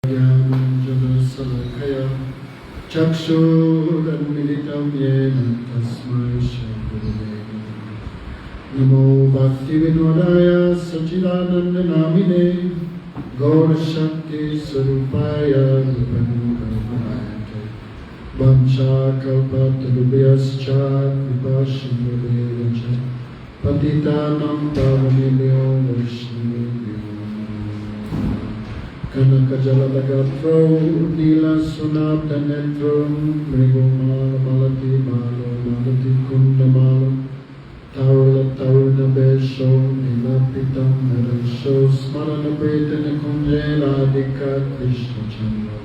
ज्ञानञ्जनशलाकया चक्षुरुन्मिलितं येन तस्मै श्रीगुरवे नमो भक्तिविनोदाय सच्चिदानन्दनामिने गौरशक्तिस्वरूपाय विपन्नकल्पनाय वंशाकल्पतरुभ्यश्च कृपासिन्धुभ्यः च पतितानां पावनेभ्यो वैष्णवेभ्यो कनकजलदगात्रो नीलसुनाब्धनेत्रो मृगोमालमलतिमालो मालतिकुण्डमालो तावलतावलनवेशो नीलापितं नरेशो स्मरणप्रीतनिकुञ्जे राधिका कृष्णचन्द्रो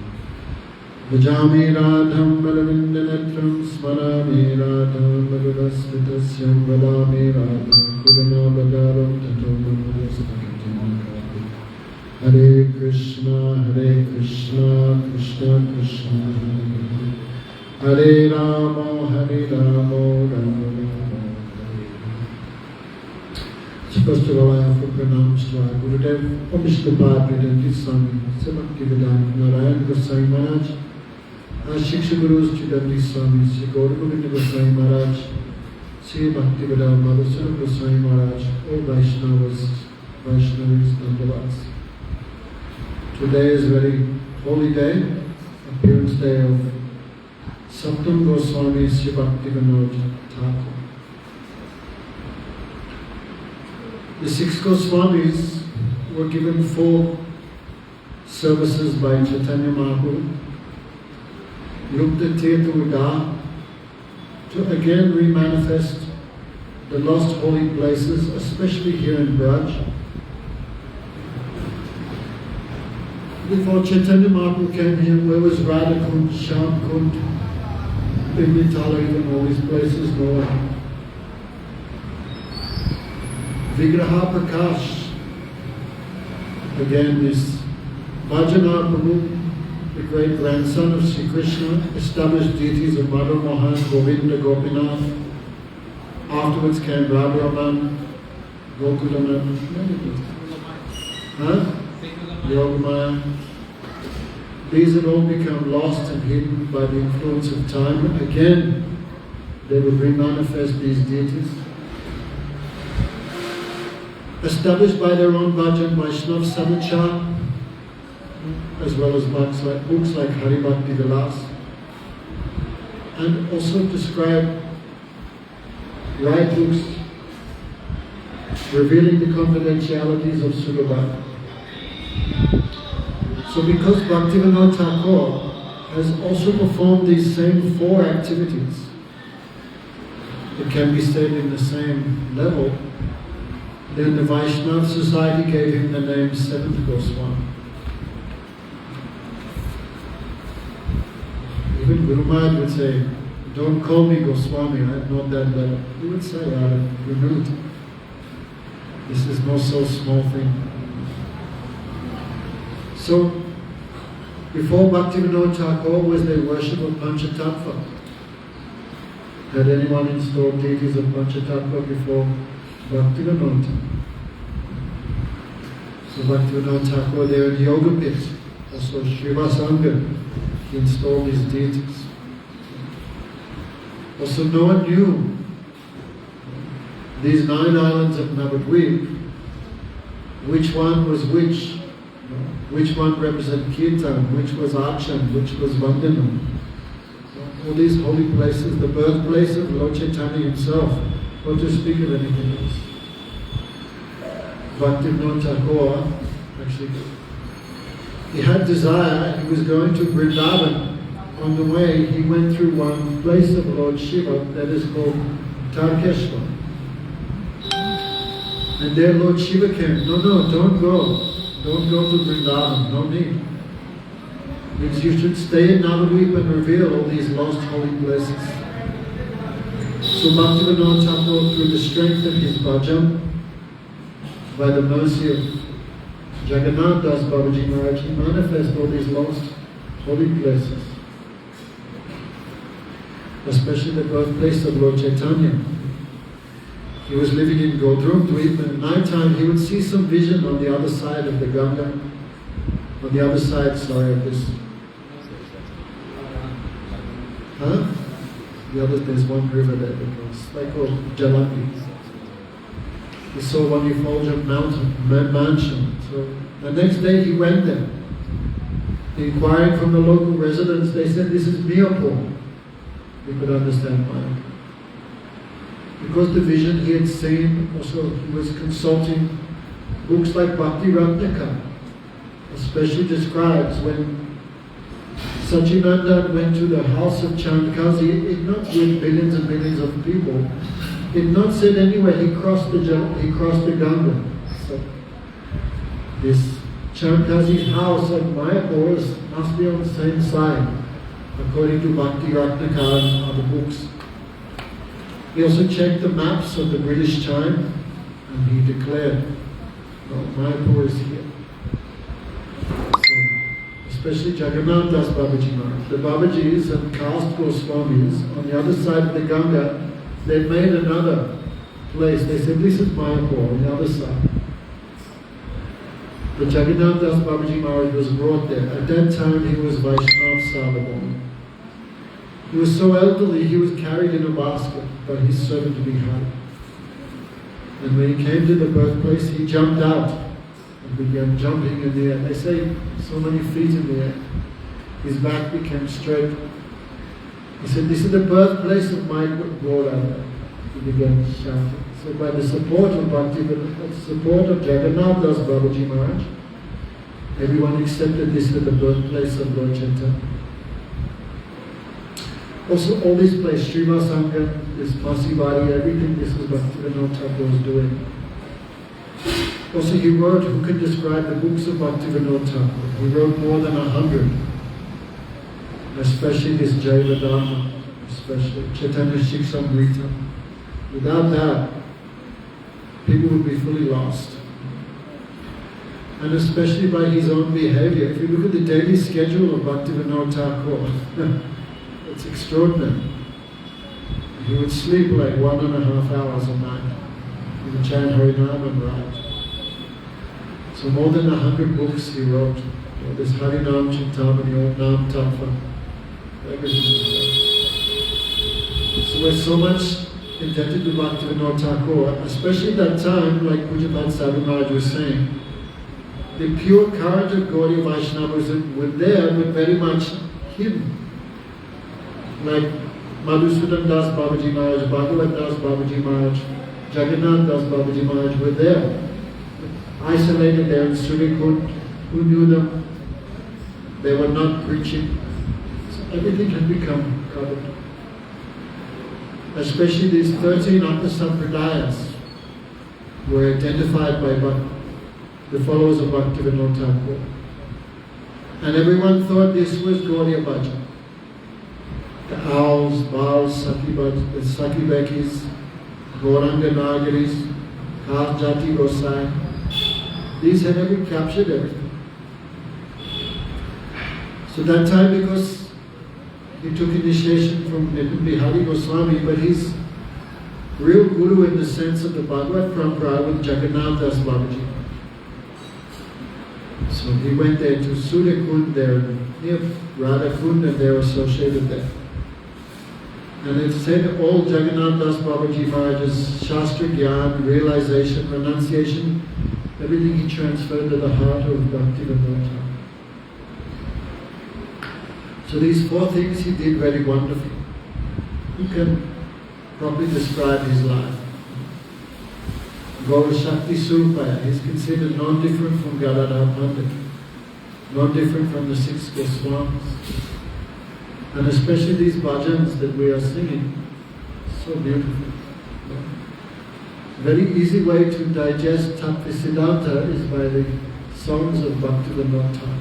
भजामि राधं बलविन्दनेत्रं स्मरामि राधां बलवस्मितस्यं वदामि राधां कुरुणावतारं ततो मनोस्तुतिं Hare Krishna, Krishna Krishna, Hare Rama, Rama Rama. First of all, I offer pranams to our Gurudev, Vishnupada Vedanti Swami, Bhaktivedanta Narayan Goswami Maharaj, our Shiksha Gurus, Chidanti Swami, Sri Gauragovinda Goswami Maharaj, Sri Bhaktivedanta Madhusudana Goswami Maharaj, all Vaishnavas, Dandavas. Today is a very holy day, appearance day of Saptam Goswami Sri Bhaktivinoda Thakur. The 6 Goswamis were given 4 services by Chaitanya Mahaprabhu, Lupta Tirtha Uddhar, to again remanifest the lost holy places, especially here in Braj. Before Chaitanya Mahaprabhu came here, where was Radha Kund, Shyam Kund, Binditala, even all these places, no. Vigraha Prakash, again this Bhajana Prabhu, the great grandson of Sri Krishna, established deities of Madhu Mohan, Govinda, Gopinath. Afterwards came Radharaman, Gokulaman, Yogamaya. These had all become lost and hidden by the influence of time. Again, they would remanifest these deities. Established by their own bhajan, Vaishnav Samachar, as well as books like Hari Bhakti Vilas, and also describe right books revealing the confidentialities of Sudabha. So because Bhaktivinoda Thakur has also performed these same 4 activities, it can be said in the same level, then the Vaishnava society gave him the name 7th Goswami. Even Guru Maharaj would say, don't call me Goswami, I am not that level. He would say, Vinod, this is no so small thing. So, before Bhaktivinoda Thakur was the worship of Panchatattva. Had anyone installed deities of Panchatattva before Bhaktivinoda? So Bhaktivinoda Thakur there in Yoga Pit, also Srivasanga, he installed his deities. Also no one knew these 9 islands of Navadvip, which one was which one represented Kirtan, which was Archan, which was Vandanam. All these holy places, the birthplace of Lord Chaitanya himself, not to speak of anything else. Bhaktivinoda Thakur, actually, he had desire, he was going to Vrindavan. On the way, he went through one place of Lord Shiva that is called Tarkeshwar. And there Lord Shiva came, no, don't go. Don't go to Vrindavan, no need. Because you should stay in Navadvip and reveal all these lost holy places. So Bhaktivinoda Thakur, through the strength of his bhajan, by the mercy of Jagannath Das Babaji Maharaj, he manifested all these lost holy places. Especially the birthplace of Lord Chaitanya. He was living in Godrum Dweep, and at night time he would see some vision on the other side of the Ganga. On the other side, sorry, of this. Huh? There's one river there that goes, they call Jalandi. He saw one effulgent mansion. So the next day he went there. Inquiring from the local residents, they said, this is Mayapur. He could understand why. Because the vision he had seen, also he was consulting books like Bhakti Ratnaka, especially describes when Sachinanda went to the house of Chandkazi, it not with billions and billions of people. It not said anywhere he crossed the Ganga. So this Chandkazi's house at Mayapur must be on the same side, according to Bhakti Ratnaka and other books. He also checked the maps of the British time, and he declared, "No, Mayapur is here." Especially Jagannath Das Babaji Maharaj. The Babajis and caste Goswamis on the other side of the Ganga, they made another place. They said, this is Mayapur on the other side. The Jagannath Das Babaji Maharaj was brought there. At that time he was Vaishnav Sarvabhauma. He was so elderly, he was carried in a basket by his servant Bihari. And when he came to the birthplace, he jumped out and began jumping in the air. They say so many feet in the air. His back became straight. He said, this is the birthplace of my Gauranga. He began shouting. So by the support of Jagannath Das Babaji Maharaj, everyone accepted this as the birthplace of Lord Chaitanya. Also all this place, Srivas Sangam, this Pasivadi, everything this is Bhaktivinoda Thakur was doing. Also he wrote, who could describe the books of Bhaktivinoda Thakur? He wrote more than 100. Especially this Jayavadana, especially Chaitanya Shikshamrita. Without that, people would be fully lost. And especially by his own behavior. If you look at the daily schedule of Bhaktivinoda Thakur, it's extraordinary. He would sleep like 1.5 hours a night. He would chant Harinam and write. So more than 100 books he wrote. This Harinam Chintamani, Om Nam Tattva, everything. So we're so much indebted to Bhaktivinoda Thakur, especially that time, like Pujapad Sadhu Maharaj was saying, the pure current of Gaudiya Vaishnavism were there, but very much hidden. Like Madhusudan Das Babaji Maharaj, Bhagavat Das Babaji Maharaj, Jagannath Das Babaji Maharaj were there, isolated there in Surikund. Who knew them? They were not preaching. So everything had become covered. Especially these 13 Antasampradayas were identified by the followers of Bhaktivinoda Thakur. And everyone thought this was Gaudiya Bhajan. The Owls, Bals, the Sakibekis, Gauranga Nagaris, Khas Jati Gosai. These had captured everything. So that time, because he took initiation from Nityan Bihari Goswami, but his real guru in the sense of the Bhagavad Parampara was Jagannath Das Babaji. So he went there to Suryakund there, near Radhakund, and they were associated there. And it said all Jagannath Das Babaji Maharaj's Shastra Gyan, realization, renunciation, everything he transferred to the heart of Bhaktivinoda Thakur. So these 4 things he did very wonderfully. Who can properly describe his life? Gaura Shakti Surupaya, he's considered non-different from Gadadhar Pandit, non-different from the 6 Goswamis. And especially these bhajans that we are singing, so beautiful. Very easy way to digest Tattva Siddhanta is by the songs of Bhaktivinoda Thakur.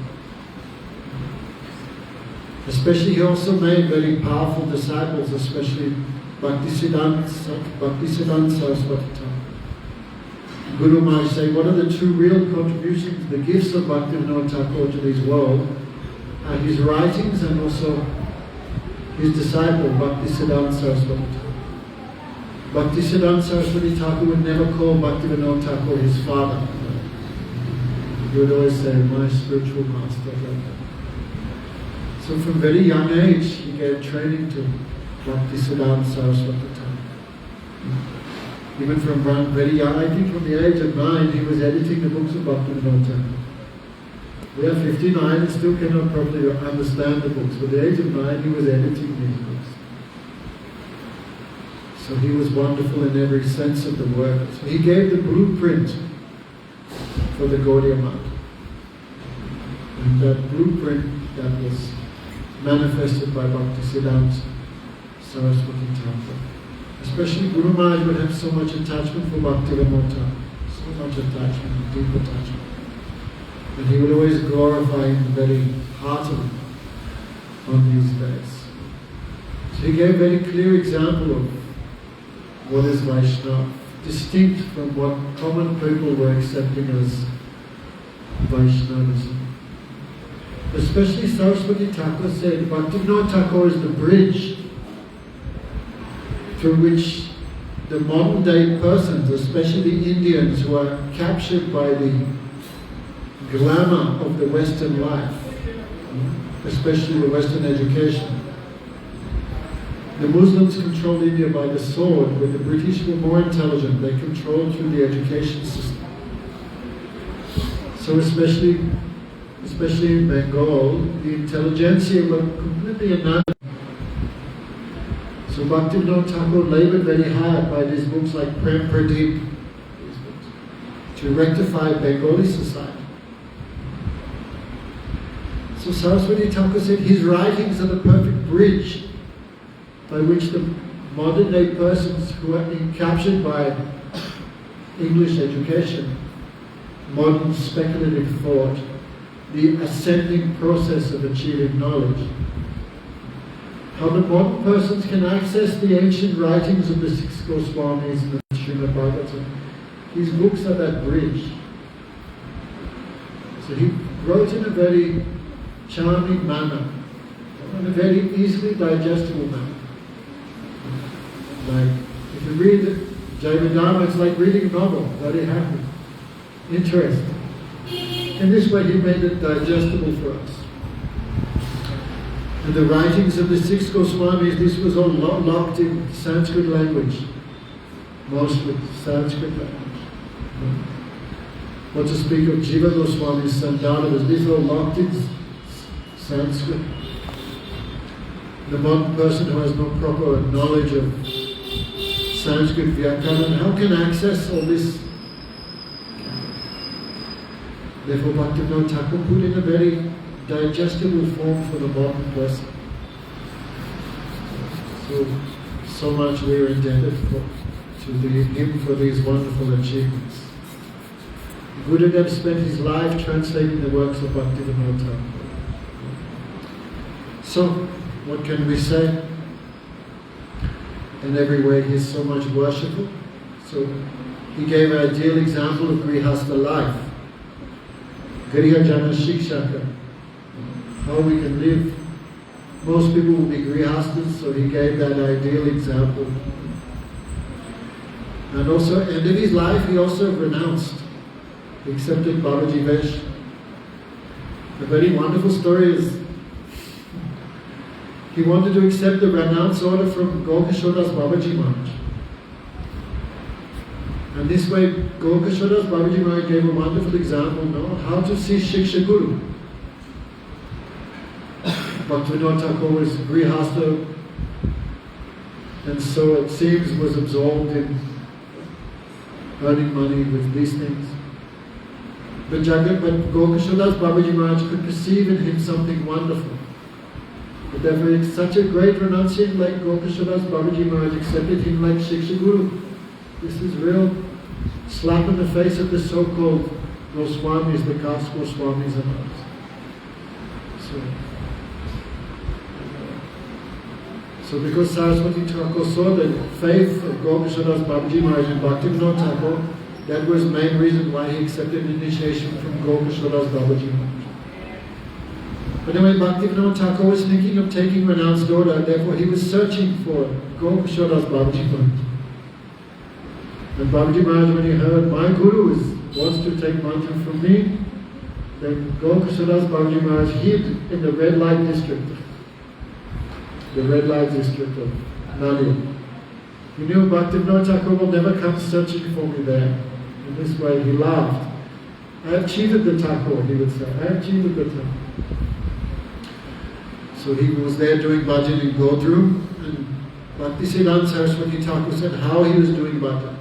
Especially he also made very powerful disciples, especially Bhaktisiddhanta Saraswati Thakur. Guru Maharaj say, what are the 2 real contributions, the gifts of Bhaktivinoda Thakur to this world are his writings and also his disciple, Bhaktisiddhanta Saraswati Thakur. Bhaktisiddhanta Saraswati Thakur would never call Bhaktivinoda Thakur his father. He would always say, my spiritual master. So from very young age, he gave training to Bhaktisiddhanta Saraswati Thakur. Even from very young, I think from the age of 9, he was editing the books of Bhaktivinoda Thakur. We are 59 and still cannot properly understand the books. But at the age of 9, he was editing these books. So he was wonderful in every sense of the word. So he gave the blueprint for the Gaudiya Math. And that blueprint that was manifested by Bhaktisiddhanta Saraswati Thakur. Especially Guru Maharaj would have so much attachment for Bhaktivinoda Thakur. So much attachment, deep attachment. And he would always glorify in the very heart of him on these days. So he gave a very clear example of what is Vaishnava, distinct from what common people were accepting as Vaishnavism. Especially Saraswati Thakur said, Bhaktivinoda Thakur is the bridge through which the modern day persons, especially Indians who are captured by the glamour of the Western life, especially the Western education. The Muslims controlled India by the sword, but the British were more intelligent. They controlled through the education system. So especially in Bengal, the intelligentsia were completely enamored. So Bhaktivinoda Thakur labored very hard by these books like Prem Pradeep to rectify Bengali society. So Saraswati Thakur said his writings are the perfect bridge by which the modern day persons who are captured by English education, modern speculative thought, the ascending process of achieving knowledge, how the modern persons can access the ancient writings of the six Goswamis and the Srimad Bhagavatam. His books are that bridge. So he wrote in a very charming manner, in a very easily digestible manner. Like, if you read Jaiva, it's like reading a novel, very happy, interesting. In this way, he made it digestible for us. And the writings of the six Goswamis, this was all locked in Sanskrit language, mostly Sanskrit language. What to speak of Jiva Goswami's Sandhanavas, these are all locked in Sanskrit. The modern person who has no proper knowledge of Sanskrit Vyakaran, how can access all this? Therefore, Bhaktivinoda Thakur put in a very digestible form for the modern person. So much we are indebted to him for these wonderful achievements. Gurudev spent his life translating the works of Bhaktivinoda Thakur. So, what can we say? In every way, he is so much worshipful. So, he gave an ideal example of Grihastha life. Griha Jana Shikshaka. How we can live. Most people will be Grihasthas, so he gave that ideal example. And also, end of his life, he also renounced. He accepted Babaji Vesh. A very wonderful story is, he wanted to accept the renounce order from Gokashodas Babaji Maharaj. And this way, Gokashodas Babaji Maharaj gave a wonderful example, how to see Shiksha Guru. Bhaktivinoda Thakur was Grihastha, and so it seems was absorbed in earning money with these things. But Gokashodas Babaji Maharaj could perceive in him something wonderful. But therefore, such a great renunciant like Gokashodas Babaji Maharaj accepted him like Shiksha Guru. This is real slap in the face of the so-called Goswamis, the caste Goswamis and others. So because Saraswati Thakur saw the faith of Gokashodas Babaji Maharaj and Bhaktivinoda Thakur, that was the main reason why he accepted initiation from Gokashodas Babaji Maharaj. But anyway, Bhaktivinoda Thakur was thinking of taking renounced order, therefore he was searching for Gokashodas Babaji Maharaj. And Babaji Maharaj, when he heard, my Guru wants to take mantra from me, Then Gokashadas Babaji Maharaj hid in the red light district. The red light district of Nadia. He knew Bhaktivinoda Thakur will never come searching for me there. In this way he laughed. I have cheated the Thakur, he would say. I have cheated the Thakur. So he was there doing bhajan in Godru, and Bhaktisiddhanta Saraswati Thakur said how he was doing bhajan.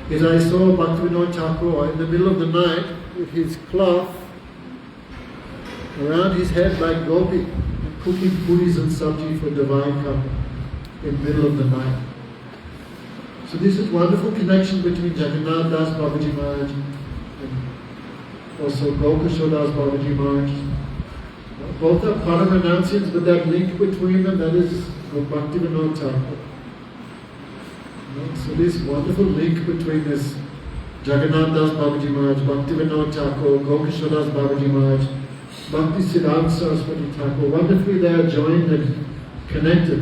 Because I saw Bhaktivinoda Thakur in the middle of the night with his cloth around his head like gopi, and cooking puris and sabji for divine company in the middle of the night. So this is wonderful connection between Jagannath Das Babaji Maharaj and also Gokashadas Das Babaji Maharaj. Both are Paramahansians, but that link between them, that is Bhaktivinoda Thakur. So this wonderful link between this Jagannath Das Babaji Maharaj, Bhaktivinoda Thakur, Gokashadas Das Babaji Maharaj, Bhaktisiddhanta Saraswati Thakur, wonderfully they are joined and connected.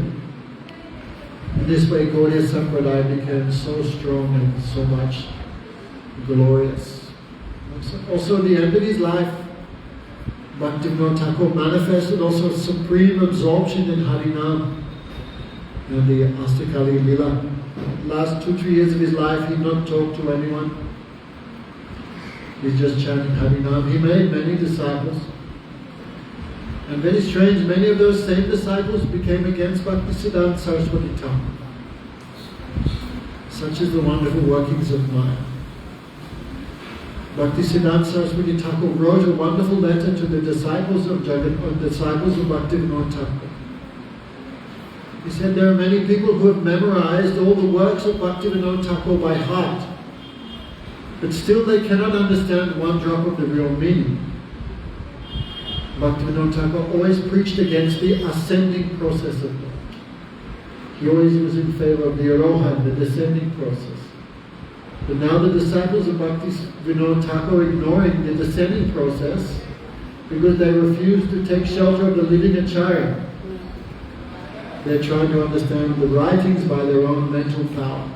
In this way, Gaudiya Sampradaya became so strong and so much glorious. Also, at the end of his life, Bhaktivinoda Thakur manifested also supreme absorption in Harinam and the Astakali Lila. Last 2-3 years of his life, he did not talk to anyone. He just chanted Harinam. He made many disciples. And very strange, many of those same disciples became against Bhaktisiddhanta Saraswati Thakur. Such is the wonderful workings of Maya. Bhaktisiddhanta Saraswati Thakur wrote a wonderful letter to the disciples of Bhaktivinoda Thakur. He said there are many people who have memorized all the works of Bhaktivinoda Thakur by heart, but still they cannot understand one drop of the real meaning. Bhaktivinoda Thakur always preached against the ascending process of life. He always was in favor of the Arohan, the descending process. But now the disciples of Bhaktivinoda Thakur are ignoring the descending process because they refuse to take shelter of the living Acharya. They're trying to understand the writings by their own mental power.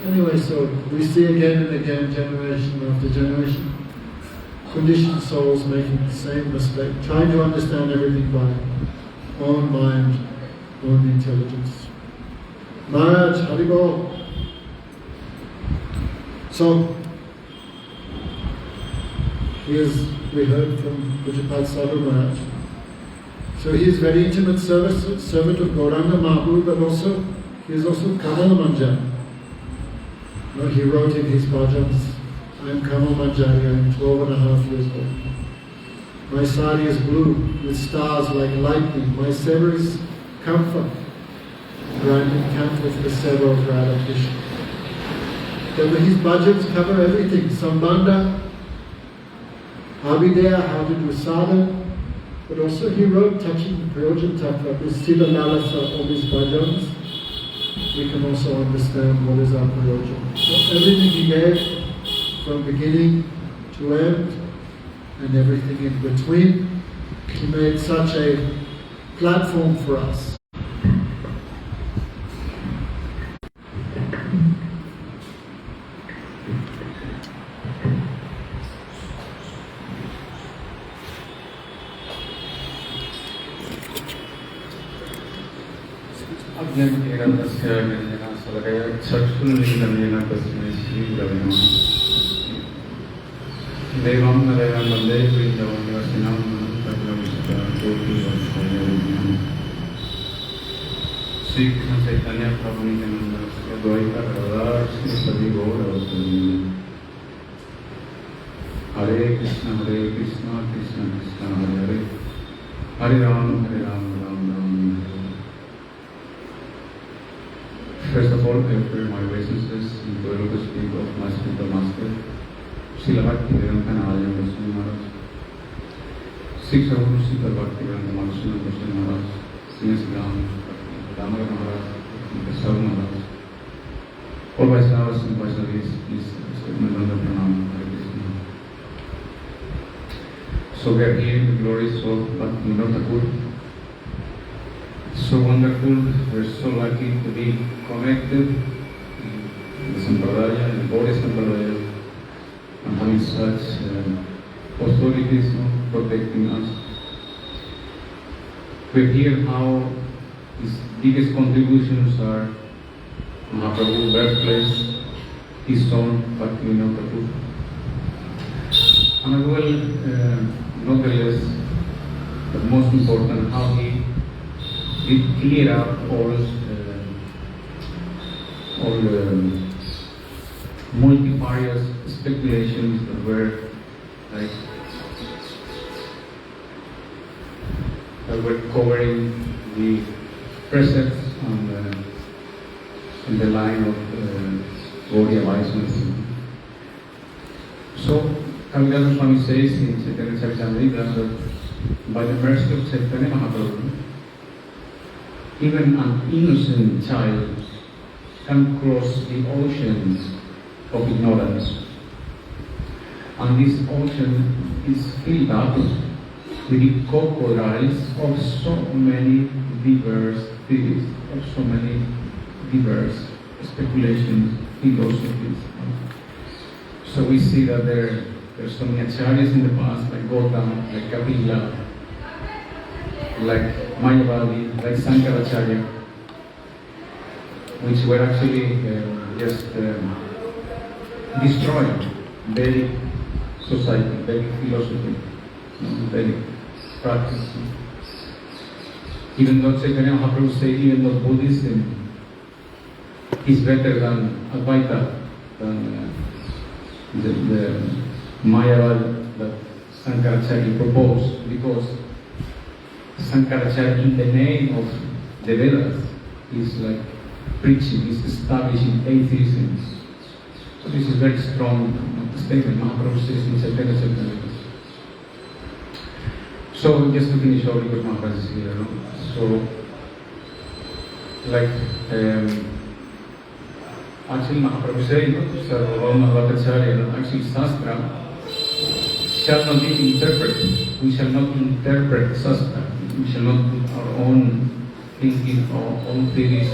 Anyway, so we see again and again, generation after generation, conditioned souls making the same mistake, trying to understand everything by own mind, own intelligence. Maharaj, Haribol. So, we heard from Pujapad Sadhu Maharaj. So he is very intimate servant of Gauranga Mahaprabhu, but also he is also Kamal Manjari. He wrote in his bhajans, I am Kamal Manjari, I am 12.5 years old. My sari is blue with stars like lightning. My seva is comfort, granted comfort with the seva of Radha Krishna. Then his bhajans cover everything, Sambandha, Abhidaya, how to do sadhana, but also he wrote touching Prayojan Tattva, the Sila Lalasa of his bhajans. We can also understand what is our Prayojan. So everything he gave from beginning to end and everything in between, he made such a platform for us. Devam Narayam Vande Vrindavam Vasinam Padravishta Jyoti Vasinam Sri Krishna Chaitanya Prabhu Nityananda Advaita Gadadhar Sri Sadi Gaura Vasinam Hare Krishna Krishna Krishna Hare Hare Hare Ram Ram Ram Hare. First of all, I offer my obeisances in the lotus feet of my spiritual master, Srila Bhaktivedanta Narayan Goswami Maharaj, Sri Guru Sita Bhaktivedanta Madhusudana Goswami Maharaj, Sri Ram Damodar Maharaj, Keshav Maharaj. All Vaishnavas and Vaishnavis, please accept my Danda Pranam. Hare Krishna. So we are here in the glories of Bhaktivinoda Thakur. It's so wonderful, we're so lucky to be connected in the Sampradaya, in the Gaudiya Sampradaya, and have with such authorities protecting us. We hear how his biggest contributions are Mahaprabhu's birthplace, his son, Bhaktivinoda Thakur. And as well, not the less, but most important, how he did clear up all the multifarious speculations that were covering the precepts on the line of Gaudiya Vaishnava. So, Kaviraj Swami says in Chaitanya Charitamrita that by the mercy of Chaitanya Mahaprabhu, even an innocent child can cross the oceans of ignorance. And this ocean is filled up with the crocodiles of so many diverse theories, of so many diverse speculations, philosophies. So we see that there's so many acharyas in the past, like Gautama, like Kapila, like Mayavadi, like Sankaracharya, which were actually just destroying Vedic society, Vedic philosophy, Vedic practice. Even though Chaitanya Mahaprabhu said, even though Buddhism is better than Advaita, than the Mayavad that Sankaracharya proposed, because Sankaracharya, in the name of the Vedas, is like preaching, is establishing atheism. So this is very strong statement Mahaprabhu says in Chaitanya Charitamrita. So just to finish off, because Maharaj is here, no? So like actually Mahaprabhu said, Sarvabhauma Bhattacharya, actually Shastra shall not be interpreted. We shall not interpret Shastra. We shall not put our own thinking, our own theories,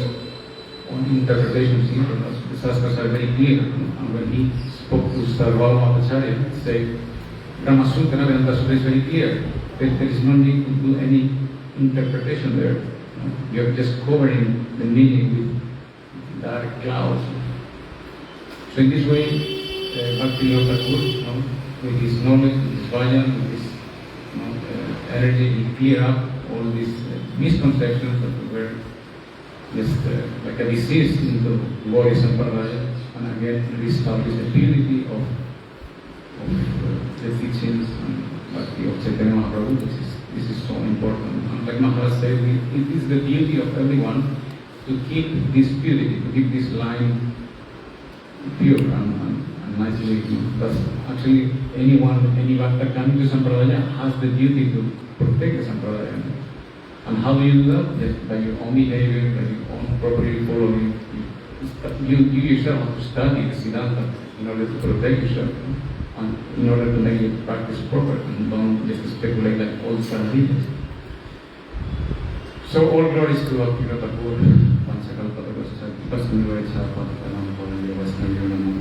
own interpretations into us. The Shastras are very clear. And when he spoke to Sarvabhauma Bhattacharya, he said, Brahma Sutra, Vedanta Sutra is very clear. There is no need to do any interpretation there. You are just covering the meaning with dark clouds. So in this way, Bhaktivinoda Thakur, with his knowledge, with his vajan, with his energy, he cleared up all these misconceptions that were just like a disease into Gaudiya Sampradaya, and again reestablished the purity of the teachings and Bhakti of Chaitanya Mahaprabhu. This is so important. And like Maharaj said, it is the duty of everyone to keep this purity, to keep this line pure and nicely. Because actually anyone, any bhakta coming to Sampradaya has the duty to protect the Sampradaya. And how do you do that? Just by your own behavior, by your own properly following. You yourself have to study the Siddhanta in order to protect yourself. And in order to make your practice proper and don't just speculate like old Saraditas. So all glories to Bhaktivinoda Thakur, Panchakalpatakosa, Pasunivacha, Patakanam, Polaya, Vaisnavyonam.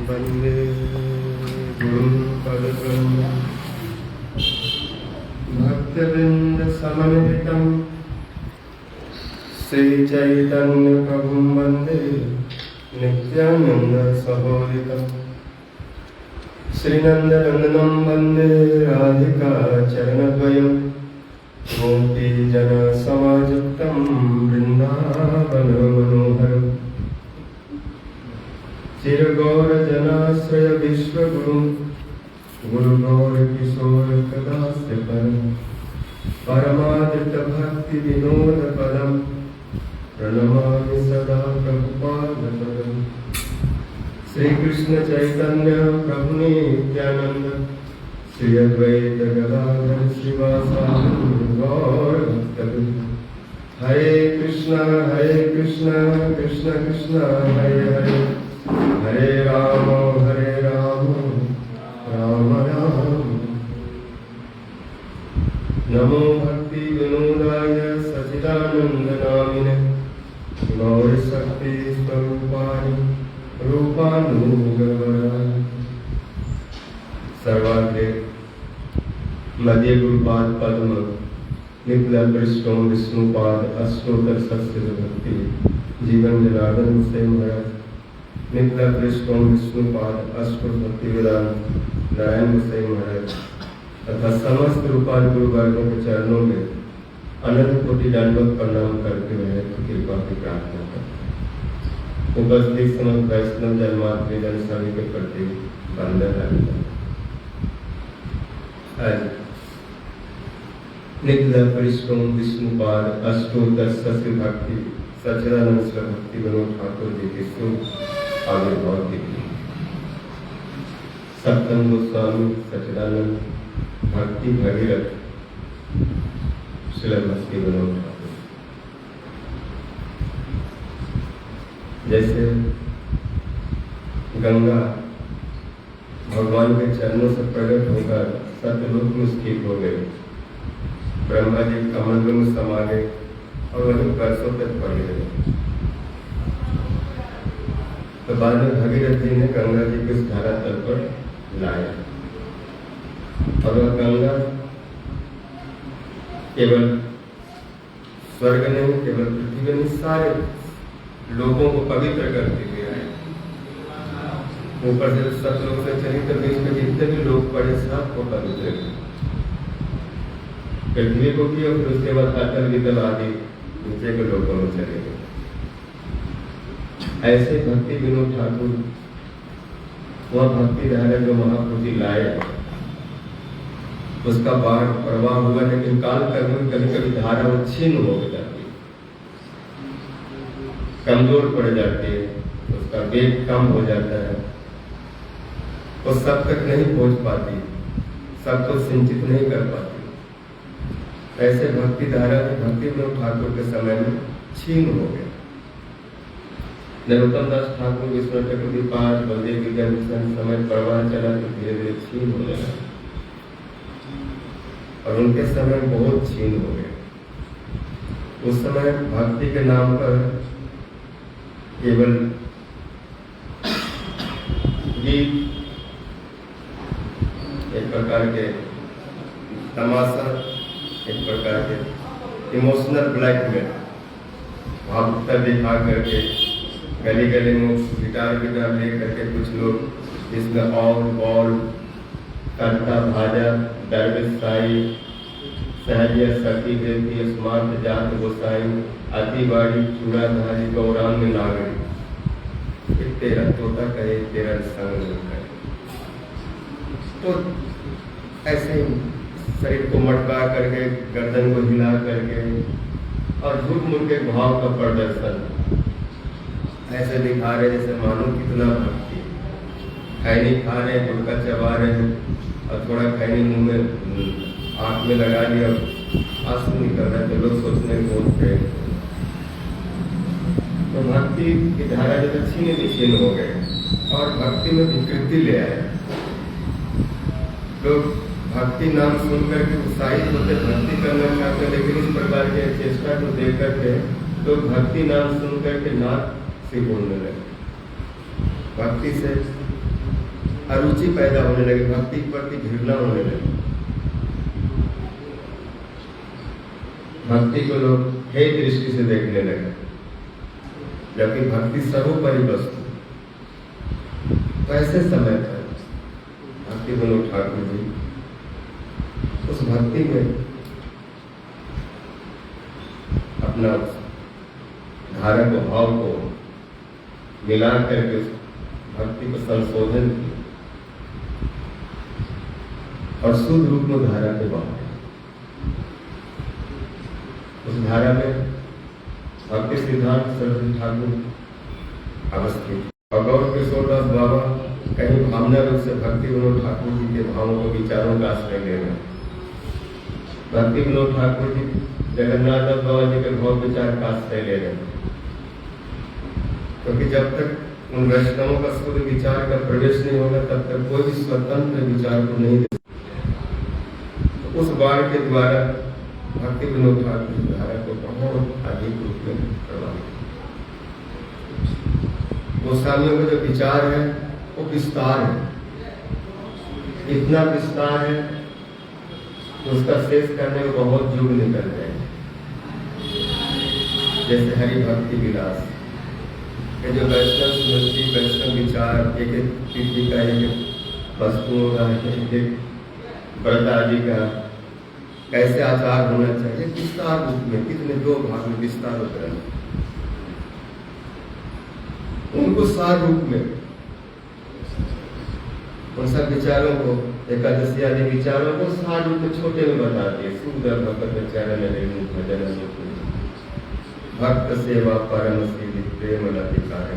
वंदे गुरुपदद्वन्द्व भक्तवृंद समन्वितं श्री चैतन्य प्रभुं वंदे नित्यानंद सहोदितं श्रीनंदनंदनं वंदे राधिका चरणद्वयं गोपीजन समायुक्तं वृंदावन मनोहरम् चिरगौरजनाश्रय विश्वगुरुं गुरुगौरकिशोरकदास्य परं परमादित्यभक्तिविनोदपदं प्रणमामि सदा प्रभुपादपदम् श्रीकृष्ण चैतन्य प्रभु नित्यानंद श्री अद्वैत गदाधर श्रीवासादि गौर हरे कृष्णा कृष्ण कृष्ण हरे हरे, हरे राम राम राम। नमो भक्ति विनोदाय सच्चिदानंद नामिने, गौर शक्ति स्वरूपाय रूपानुगवराय। सर्वाग्रे मध्य गुरुपाद पद्म निकला पृष्ठों विष्णुपाद अष्टोत्तर सत्य भक्ति जीवन जनार्दन से महाराज, निकला पृष्ठों विष्णुपाद अष्टोत्तर भक्ति वेदांत नारायण से महाराज तथा समस्त रूपाल गुरुवर्गों के चरणों में अनंत कोटि दंडवत प्रणाम करते हुए कृपा की प्रार्थना करते। उपस्थित समस्त वैष्णव जन्मात्म जन सभी के प्रति वंदन आज निकला परिश्रम विष्णुपाद अष्टोत्तर सस्य भक्ति सच्चिदानंद भक्ति विनोद ठाकुर जी के शुभ आविर्भाव तिथि। सप्तम गोस्वामी सच्चिदानंद भक्ति भगीरथ श्रील भक्ति विनोद ठाकुर। जैसे गंगा भगवान के चरणों से प्रकट होकर सत्यलोक में स्थित हो गए, ब्रह्मा जी कमंडलों में समा गए और वहीं वर्षों तक पड़े रहे। तो बाद में भगीरथ जी ने गंगा जी को इस धारा तल पर लाया और वह गंगा केवल स्वर्ग नहीं, केवल पृथ्वी नहीं, सारे लोगों को पवित्र करते हुए आए। ऊपर से सब लोग से चली तो बीच में जितने भी लोग पड़े सबको पवित्र किया, पृथ्वी को भी, और फिर उसके बाद अटल विदल आदि नीचे के लोगों में चले गए। ऐसे भक्ति विनोद ठाकुर वह भक्ति धारा जो महापुरुष लाए, उसका बाढ़ प्रवाह हुआ, लेकिन काल कर्म में कभी कभी धारा वो छीन हो जाती है, कमजोर पड़ जाती है, उसका वेग कम हो जाता है, वो सब तक नहीं पहुंच पाती, सबको सिंचित नहीं कर पाती। ऐसे भक्ति धारा भक्ति विनोद ठाकुर के समय में छीन हो गए। नरोत्तम दास ठाकुर विष्णु चक्रवर्ती पाठ बलदेव विद्याभूषण समय प्रवाह चला तो धीरे धीरे छीन होने लगा और उनके समय बहुत छीन हो गए। उस समय भक्ति के नाम पर केवल गीत, एक प्रकार के तमाशा, एक प्रकार के इमोशनल ब्लैकमेल, भावुकता दिखा करके गली गली में गिटार ले करके कुछ लोग जिसमें और बॉल करता भाजा दरवेश साई सहजिया सखी देवी स्मार्ट जात गोसाई अतिवाड़ी चूड़ाधारी गौरांग नागरी, तेरा तोता कहे तेरा संग करे। तो ऐसे शरीर को मटका करके गर्दन को हिला करके और झूठ मूठ के भाव का प्रदर्शन ऐसे दिखा रहे जैसे मानो कितना भक्ति, खैनी खा रहे, गुटखा चबा रहे और थोड़ा खैनी मुंह में आंख में लगा लिया, आंसू निकल रहा है, तो लोग सोचने बहुत प्रेम। तो भक्ति की धारा जो छीने छीन हो गए और भक्ति में विकृति ले आए। लोग भक्ति नाम सुनकर के उत्साहित होते, भक्ति करना चाहते, लेकिन इस प्रकार के चेष्टा को देख करके लोग भक्ति नाम सुन करके नाथ से बोलने लगे, भक्ति से अरुचि पैदा होने लगी, भक्ति के प्रति घृणा होने लगी। भक्ति को लोग हे दृष्टि से देखने लगे, जबकि भक्ति सर्वोपरि वस्तु। तो ऐसे समय पर भक्ति विनोद ठाकुर जी उस भक्ति में अपना धारा को भाव को मिला करके उस भक्ति को संशोधन किया और शुद्ध रूप में धारा के बाहर उस धारा में भक्ति सिद्धांत सरस्वती ठाकुर अवस्थित और गौर किशोरदास बाबा कहीं भावना रूप से भक्ति विनोद ठाकुर जी के भावों को विचारों का आश्रय ले रहे। भक्ति विनोद ठाकुर जी जगन्नाथ बाबा जी के भाव विचार का आश्रय ले रहे हैं, क्योंकि जब तक उन वैष्णवों का शुद्ध विचार का प्रवेश नहीं होगा तब तक कोई भी स्वतंत्र विचार को नहीं दे। तो उस बाण के द्वारा भक्ति विनोद ठाकुर की धारा को बहुत अधिक रूप में प्रभावित। गोस्वामियों का जो विचार है वो विस्तार है, इतना विस्तार है तो उसका शेष करने में बहुत युग निकल जाए। जैसे हरि भक्ति विलास के जो वैष्णव स्मृति, वैष्णव विचार, एक एक तिथि का, एक वस्तुओं का, एक व्रत आदि का कैसे आचार होना चाहिए, विस्तार रूप में, कितने 2 भाग में विस्तार ग्रंथ, उनको सार रूप में उन सब विचारों को, एकादशी आदि विचारों को सार रूप में छोटे में बता दिए। सुंदर भक्त चरण रेणु भजन भक्त सेवा परम सिद्धि प्रेम लतिकार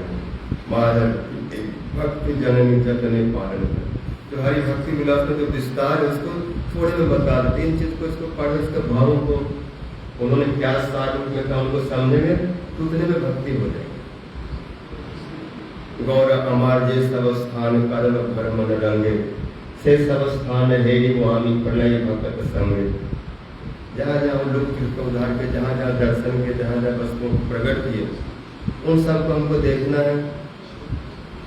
माधव भक्ति जननी जतने पालन। जो हरि भक्ति विलास में जो विस्तार है उसको थोड़े में बता देते। इन चीज को, इसको पढ़, इसके भावों को उन्होंने क्या सार रूप में कहा, उनको समझेंगे तो उतने में भक्ति हो जाएगी। गौर अमार जे सब स्थान करल भर मन रंगे से सब स्थान है वामी प्रणय भक्त संगे। जहाँ जहाँ लोग तीर्थ उधार के, जहाँ जहाँ दर्शन के, जहाँ जहाँ वस्तुओं को प्रकट किए, उन सबको हमको देखना है।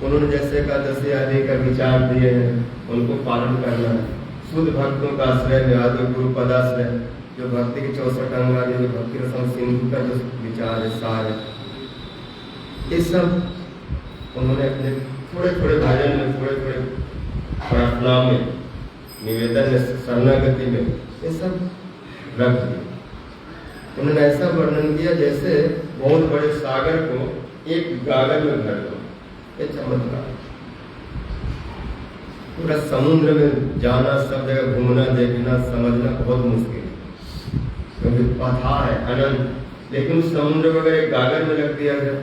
उन्होंने जैसे एकादशी आदि का विचार दिए हैं उनको पालन करना है। शुद्ध भक्तों का आश्रय में आदि गुरु पदाश्रय, जो भक्ति के 64 अंग आदि, जो भक्ति रसम सिंधु का जो विचार है, सार है, ये सब उन्होंने अपने थोड़े थोड़े भजन में, थोड़े थोड़े प्रार्थना में, निवेदन में, शरणागति में ये सब रख दिया। उन्होंने ऐसा वर्णन किया जैसे बहुत बड़े सागर को एक गागर में भर दो। ये चमत्कार, पूरा समुद्र में जाना, सब जगह घूमना, देखना, समझना बहुत मुश्किल है, क्योंकि पथार है अनंत। लेकिन उस समुद्र को अगर एक गागर में रख दिया जाए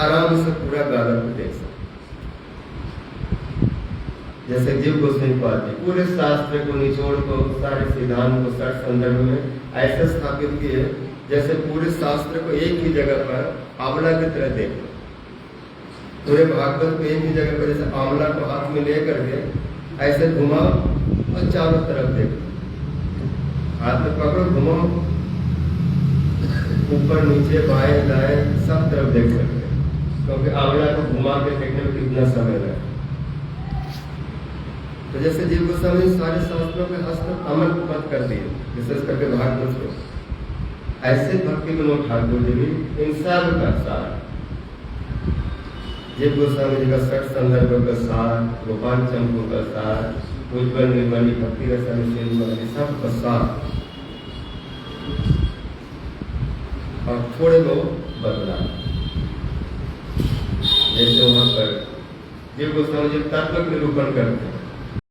आराम से पूरा गागर को देख सकते। जैसे जीव गोस्वामी पादी पूरे शास्त्र को निचोड़ को, सारे सिद्धांत को सठ संदर्भ में ऐसे स्थापित किए जैसे पूरे शास्त्र को एक ही जगह पर आंवला की तरह देखो। पूरे भागवत को एक ही जगह पर जैसे आंवला को हाथ में लेकर के ऐसे घुमाओ और चारों तरफ देखो, हाथ में पकड़ो, घुमाओ, ऊपर नीचे बाएं दाएं सब तरफ देख सकते हैं, क्योंकि आंवला को घुमा के देखने में कितना समय लगा। तो जैसे जीव गोस्वामी सारे शास्त्रों के हस्त अमल मत कर दिए, विशेष करके भागवत को, ऐसे भक्ति विनोद ठाकुर जी भी इन सब का सार, जीव गोस्वामी जी का 60 संदर्भ का सार, गोपाल चंद्र का सार, उज्ज्वल निर्मली भक्ति रसम सिंधु सब का सार, और थोड़े बहुत बदला। जैसे वहां पर जीव गोस्वामी जी तत्व निरूपण करते हैं,